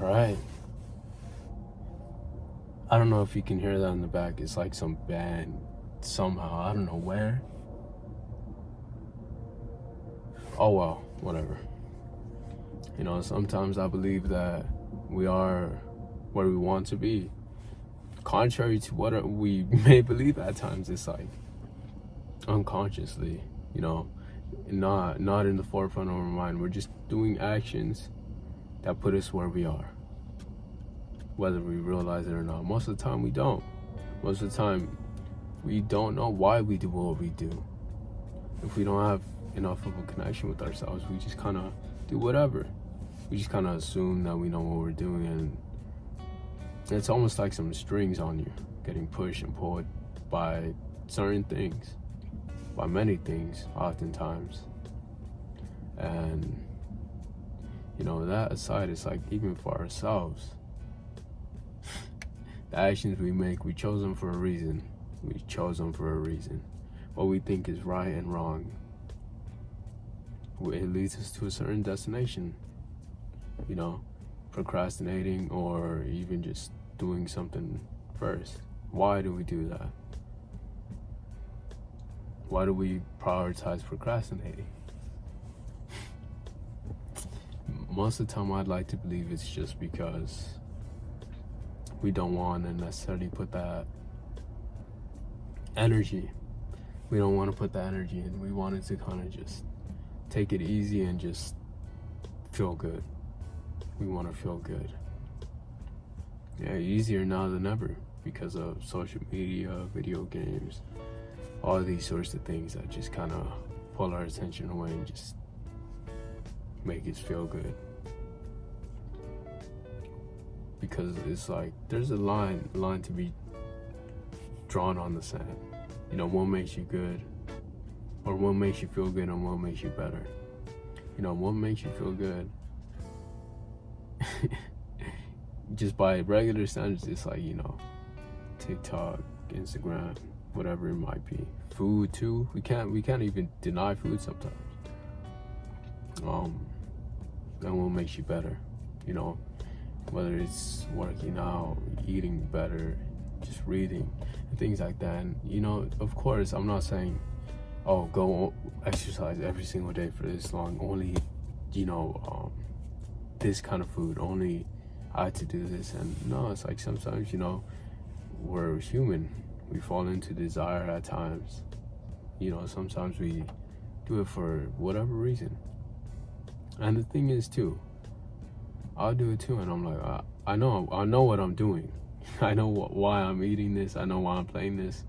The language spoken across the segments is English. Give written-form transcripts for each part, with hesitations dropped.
All right. I don't know if you can hear that in the back. It's like some band somehow. I don't know where. Oh well, whatever. Sometimes I believe that we are where we want to be. Contrary to what we may believe at times, it's like unconsciously, not in the forefront of our mind. We're just doing actions that put us where we are, whether we realize it or not. Most of the time we don't. Most of the time we don't know why we do what we do. If we don't have enough of a connection with ourselves, we just kind of do whatever. We just kind of assume that we know what we're doing, and it's almost like some strings on you getting pushed and pulled by certain things, by many things oftentimes. And that aside, it's like even for ourselves, the actions we make, we chose them for a reason. What we think is right and wrong, it leads us to a certain destination. Procrastinating or even just doing something first. Why do we do that? Why do we prioritize procrastinating? Most of the time I'd like to believe it's just because we don't want to necessarily put that energy. We don't want to put that energy in. We wanted to kind of just take it easy and just feel good. We want to feel good. Yeah, easier now than ever because of social media, video games, all these sorts of things that just kind of pull our attention away and just make us feel good. Because it's like there's a line to be drawn on the sand. What makes you good, or what makes you feel good, and what makes you better. What makes you feel good, just by regular standards, it's like TikTok, Instagram, whatever it might be. Food too. We can't even deny food sometimes. And what makes you better, whether it's working out, eating better, just reading, and things like that. And of course, I'm not saying, oh, go exercise every single day for this long, only this kind of food, only I had to do this. And no, it's like sometimes we're human, we fall into desire at times. Sometimes we do it for whatever reason. And the thing is too, I'll do it too, and I'm like, I know what I'm doing. I know why I'm eating this. I know why I'm playing this,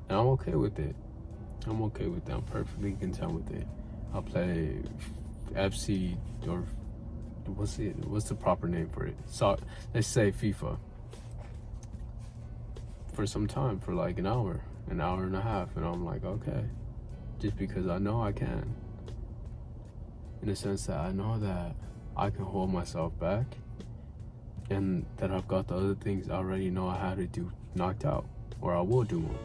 and I'm okay with it. I'm perfectly content with it. I'll play FC, or what's the proper name for it? So let's say FIFA for some time, for like an hour and a half, and I'm like, okay, just because I know I can. In the sense that I know that I can hold myself back, and that I've got the other things I already know how to do knocked out, or I will do them.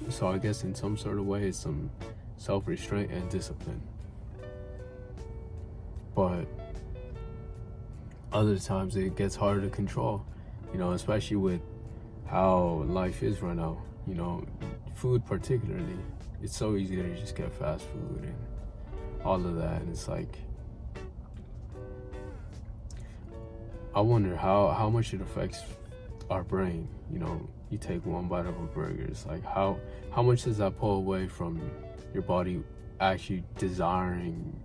So I guess in some sort of way it's some self-restraint and discipline. But other times it gets harder to control, especially with how life is right now. Food particularly, it's so easy to just get fast food and all of that, and it's like, I wonder how much it affects our brain. You take one bite of a burger, it's like how much does that pull away from your body actually desiring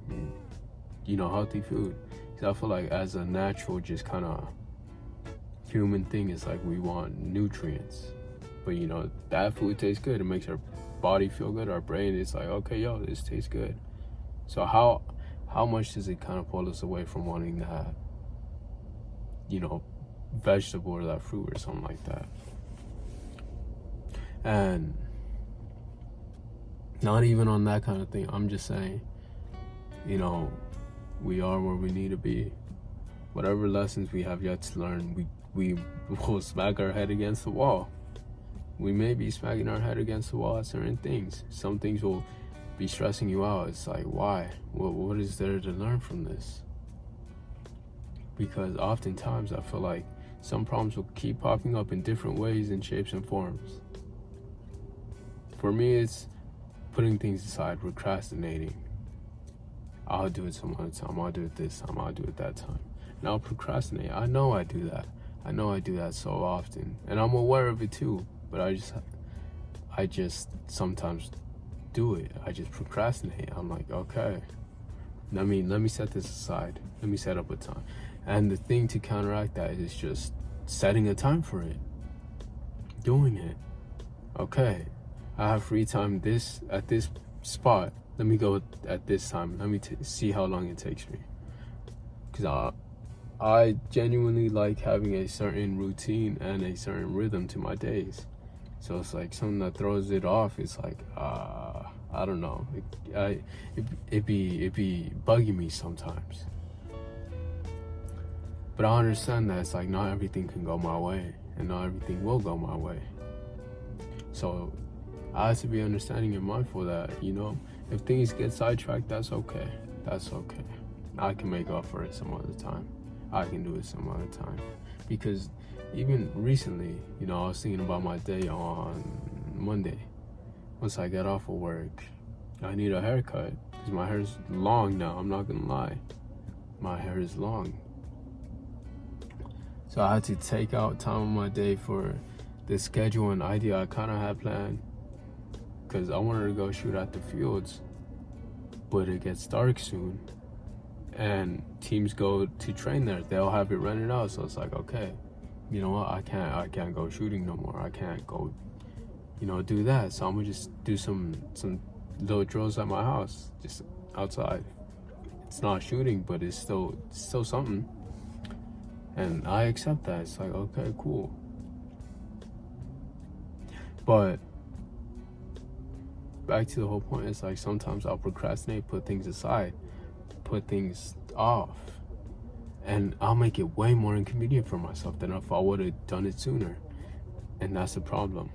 healthy food? Because I feel like as a natural, just kind of human thing, it's like we want nutrients, but that food tastes good, it makes our body feel good, our brain is like, okay, yo, this tastes good. So how much does it kind of pull us away from wanting that vegetable or that fruit or something like that? And not even on that kind of thing, I'm just saying, we are where we need to be. Whatever lessons we have yet to learn, we will smack our head against the wall. We may be smacking our head against the wall at certain things. Some things will be stressing you out. It's like, why? What is there to learn from this? because oftentimes I feel like some problems will keep popping up in different ways and shapes and forms. For me, it's putting things aside, procrastinating. I'll do it some other time, I'll do it this time, I'll do it that time. And I'll procrastinate. I know I do that. I know I do that so often. And I'm aware of it too, but I just sometimes do it. I just procrastinate. I'm like, okay, let me set this aside. Let me set up a time. And the thing to counteract that is just setting a time for it. Doing it. Okay, I have free time at this spot. Let me go at this time. Let me see how long it takes me. Because I genuinely like having a certain routine and a certain rhythm to my days. So it's like something that throws it off. It's like, I don't know. It be bugging me sometimes. But I understand that it's like not everything can go my way, and not everything will go my way. So I have to be understanding and mindful that, if things get sidetracked, that's okay. That's okay. I can make up for it some other time. I can do it some other time. Because even recently, I was thinking about my day on Monday. Once I get off of work, I need a haircut because my hair's long now. I'm not gonna lie. My hair is long. So I had to take out time of my day for the schedule and idea I kind of had planned, because I wanted to go shoot at the fields, but it gets dark soon and teams go to train there. They'll have it rented out. So it's like, okay, you know what? I can't go shooting no more. I can't go, do that. So I'm gonna just do some little drills at my house, just outside. It's not shooting, but it's still something. And I accept that. It's like, okay, cool. But back to the whole point, it's like sometimes I'll procrastinate, put things aside, put things off, and I'll make it way more inconvenient for myself than if I would have done it sooner. And that's the problem.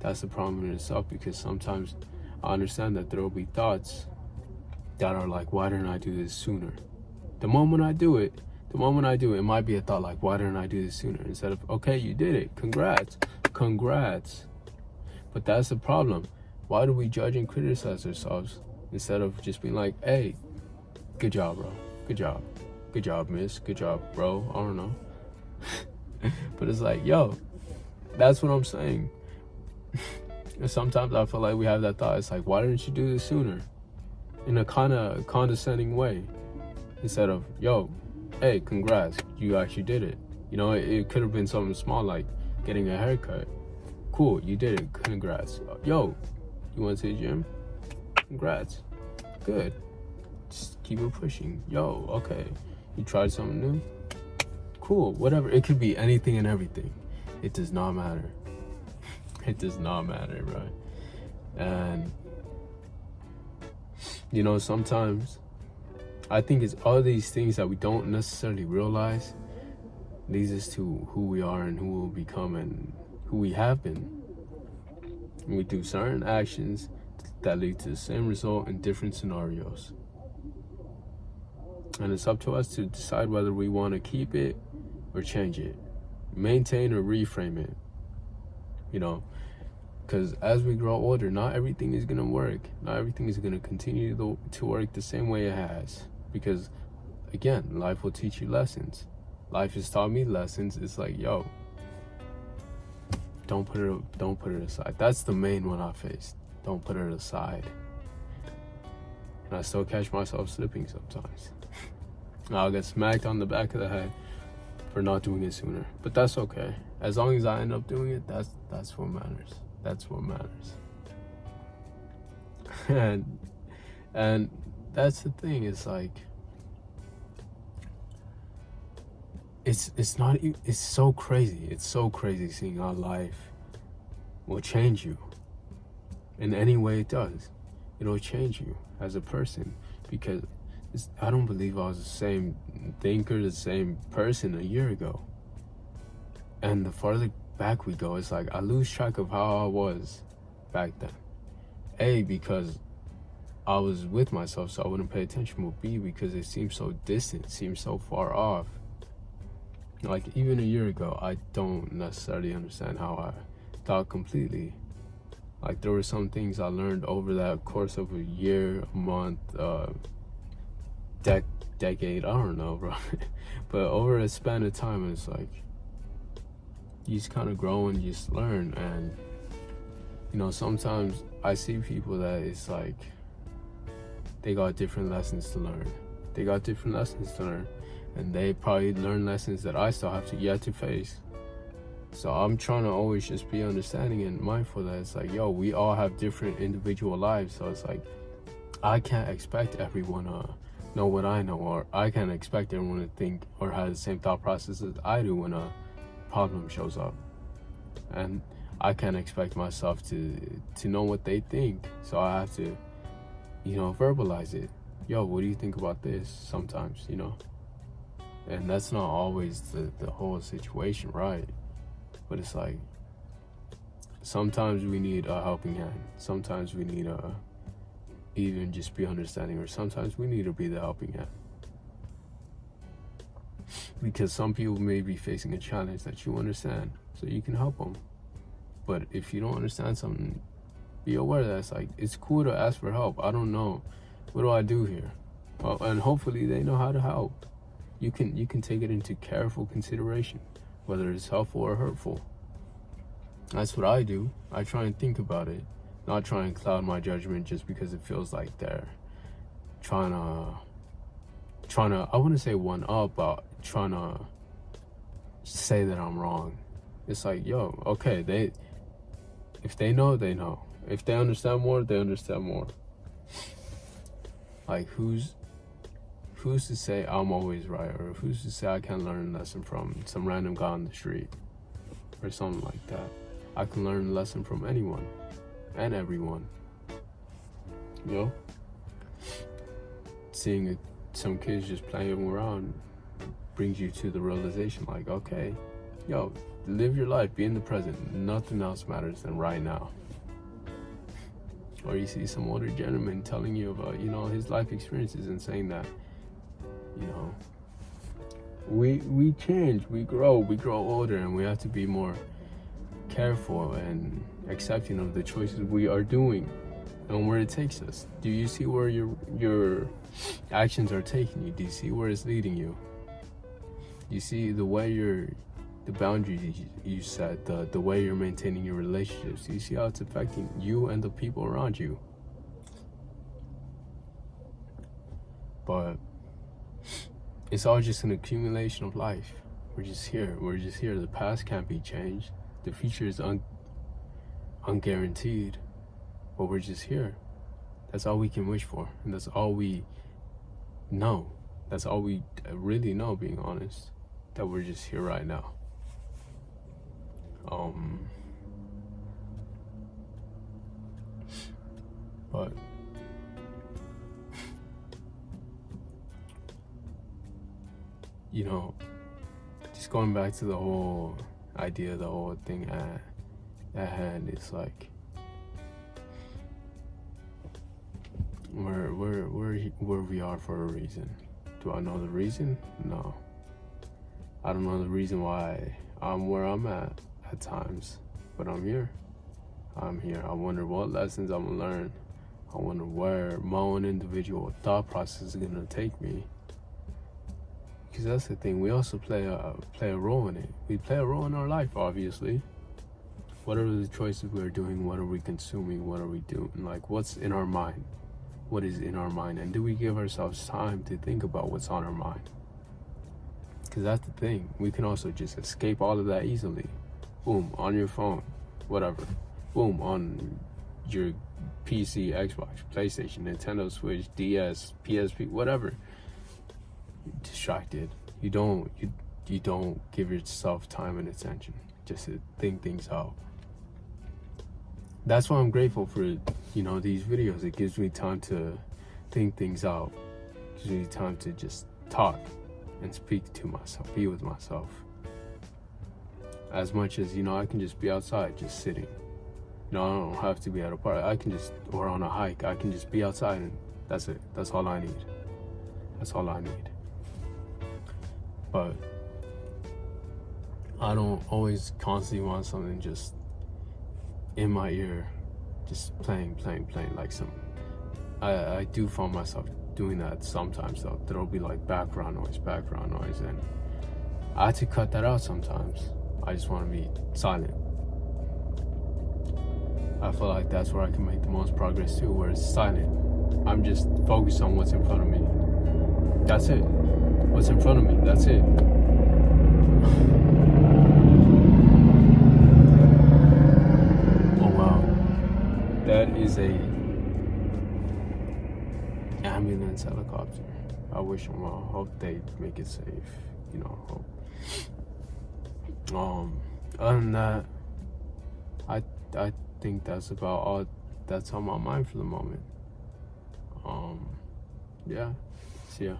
That's the problem in itself, because sometimes I understand that there will be thoughts that are like, why didn't I do this sooner? The moment I do it, it might be a thought like, why didn't I do this sooner? Instead of, okay, you did it. Congrats. But that's the problem. Why do we judge and criticize ourselves instead of just being like, hey, good job, bro. Good job. Good job, miss. Good job, bro. I don't know. But it's like, yo, that's what I'm saying. And sometimes I feel like we have that thought. It's like, why didn't you do this sooner? In a kind of condescending way. Instead of, yo, hey, congrats. You actually did it. It could have been something small like getting a haircut. Cool, you did it. Congrats. Yo, you went to the gym? Congrats. Good. Just keep it pushing. Yo, okay. You tried something new? Cool, whatever. It could be anything and everything. It does not matter. It does not matter, right? And, sometimes I think it's all these things that we don't necessarily realize leads us to who we are and who we'll become and who we have been. And we do certain actions that lead to the same result in different scenarios. And it's up to us to decide whether we want to keep it or change it, maintain or reframe it. Because as we grow older, not everything is going to work. Not everything is going to continue to work the same way it has. Because, again, life will teach you lessons. Life has taught me lessons. It's like, yo, don't put it aside. That's the main one I faced. Don't put it aside. And I still catch myself slipping sometimes. I'll get smacked on the back of the head for not doing it sooner. But that's okay. As long as I end up doing it, that's what matters. That's what matters. And that's the thing. It's like, it's so crazy. It's so crazy seeing how life will change you. In any way it does. It'll change you as a person, because I don't believe I was the same thinker, the same person a year ago. And the farther back we go, it's like I lose track of how I was back then. A, because I was with myself, so I wouldn't pay attention. But B, because it seems so distant, seems so far off. Like even a year ago, I don't necessarily understand how I thought completely. Like there were some things I learned over that course of a year, a month, decade, I don't know, bro. But over a span of time, it's like you just kind of grow and you just learn. And you know, sometimes I see people that it's like they got different lessons to learn. They got different lessons to learn, and they probably learn lessons that I still have to yet to face. So I'm trying to always just be understanding and mindful that it's like, yo, we all have different individual lives. So it's like, I can't expect everyone to know what I know, or I can't expect everyone to think or have the same thought process as I do when a problem shows up. And I can't expect myself to know what they think. So I have to, you know, verbalize it. Yo, what do you think about this? Sometimes, you know. And that's not always the whole situation, right? But it's like, sometimes we need a helping hand. Sometimes we need even just be understanding, or sometimes we need to be the helping hand. Because some people may be facing a challenge that you understand, so you can help them. But if you don't understand something, be aware that it's like, it's cool to ask for help. I don't know. What do I do here? Well, and hopefully they know how to help. You can take it into careful consideration, whether it's helpful or hurtful. That's what I do. I try and think about it, not try and cloud my judgment just because it feels like they're trying to I wouldn't say one up, but trying to say that I'm wrong. It's like, yo, okay, if they know, they know. If they understand more, they understand more. Like, who's to say I'm always right, or who's to say I can't learn a lesson from some random guy on the street or something like that? I can learn a lesson from anyone and everyone. You know, seeing some kids just playing around brings you to the realization, like, okay, yo, live your life, be in the present. Nothing else matters than right now. Or you see some older gentleman telling you about, you know, his life experiences and saying that, you know, we change, we grow older, and we have to be more careful and accepting of the choices we are doing and where it takes us. Do you see where your actions are taking you? Do you see where it's leading you? Do you see the way the boundaries you set, the way you're maintaining your relationships? Do you see how it's affecting you and the people around you? But it's all just an accumulation of life. We're just here. The past can't be changed. The future is unguaranteed. But we're just here. That's all we can wish for. And that's all we know. That's all we really know, being honest. That we're just here right now. But you know, just going back to the whole idea, the whole thing at hand, it's like we're where we are for a reason. Do I know the reason? No. I don't know the reason why I'm where I'm at times, but I'm here. I wonder what lessons I'm gonna learn. I wonder where my own individual thought process is gonna take me. Because that's the thing, we also play a role in it. We play a role in our life, obviously. What are the choices we're doing? What are we consuming? What are we doing? Like, what's in our mind? What is in our mind? And do we give ourselves time to think about what's on our mind? Because that's the thing. We can also just escape all of that easily. Boom, on your phone, whatever. Boom, on your PC, Xbox, PlayStation, Nintendo Switch, DS, PSP, whatever. Distracted. You don't give yourself time and attention just to think things out. That's why I'm grateful for, you know, these videos. It gives me time to think things out. It gives me time to just talk and speak to myself, be with myself. As much as, you know, I can just be outside just sitting. You know, I don't have to be at a park. I can just, or on a hike, I can just be outside, and that's it. That's all I need. That's all I need. But I don't always constantly want something just in my ear, just playing like some. I do find myself doing that sometimes though. There'll be like background noise, and I had to cut that out sometimes. I just want to be silent. I feel like that's where I can make the most progress too, where it's silent. I'm just focused on what's in front of me. That's it. What's in front of me, that's it. Oh wow. That is a ambulance helicopter. I wish them well. Hope they make it safe. You know, hope. Other than that, I think that's about all that's on my mind for the moment. Yeah. See ya.